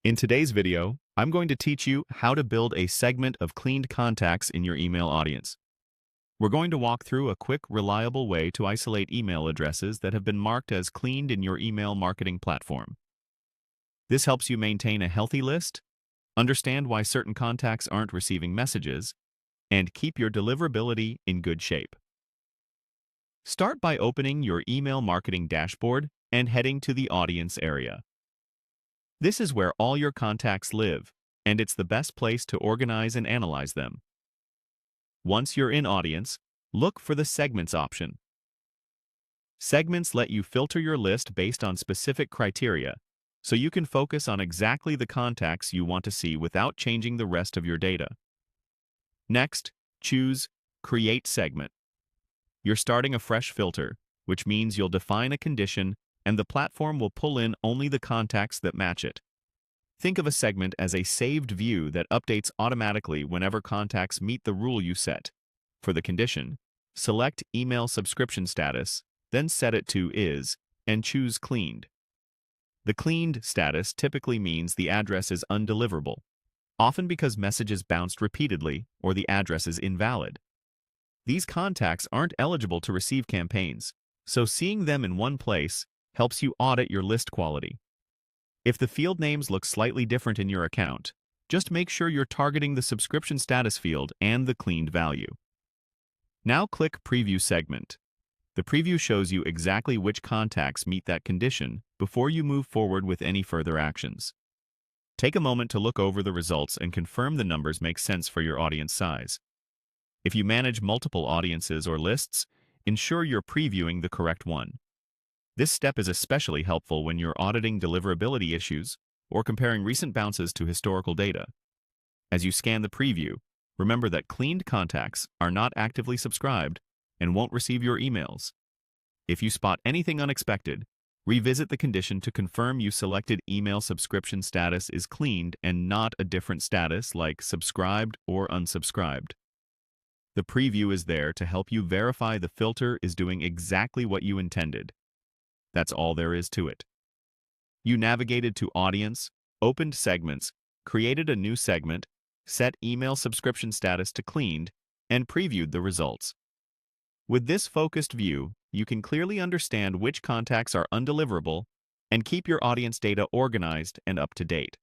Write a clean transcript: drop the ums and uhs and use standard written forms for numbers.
In today's video, I'm going to teach you how to build a segment of cleaned contacts in your email audience. We're going to walk through a quick, reliable way to isolate email addresses that have been marked as cleaned in your email marketing platform. This helps you maintain a healthy list, understand why certain contacts aren't receiving messages, and keep your deliverability in good shape. Start by opening your email marketing dashboard and heading to the audience area. This is where all your contacts live, and it's the best place to organize and analyze them. Once you're in Audience, look for the Segments option. Segments let you filter your list based on specific criteria, so you can focus on exactly the contacts you want to see without changing the rest of your data. Next, choose Create Segment. You're starting a fresh filter, which means you'll define a condition and the platform will pull in only the contacts that match it. Think of a segment as a saved view that updates automatically whenever contacts meet the rule you set. For the condition, select Email Subscription Status, then set it to Is, and choose Cleaned. The cleaned status typically means the address is undeliverable, often because messages bounced repeatedly or the address is invalid. These contacts aren't eligible to receive campaigns, so seeing them in one place helps you audit your list quality. If the field names look slightly different in your account, just make sure you're targeting the subscription status field and the cleaned value. Now click Preview Segment. The preview shows you exactly which contacts meet that condition before you move forward with any further actions. Take a moment to look over the results and confirm the numbers make sense for your audience size. If you manage multiple audiences or lists, ensure you're previewing the correct one. This step is especially helpful when you're auditing deliverability issues or comparing recent bounces to historical data. As you scan the preview, remember that cleaned contacts are not actively subscribed and won't receive your emails. If you spot anything unexpected, revisit the condition to confirm you selected email subscription status is cleaned and not a different status like subscribed or unsubscribed. The preview is there to help you verify the filter is doing exactly what you intended. That's all there is to it. You navigated to Audience, opened Segments, created a new segment, set email subscription status to cleaned, and previewed the results. With this focused view, you can clearly understand which contacts are undeliverable and keep your audience data organized and up to date.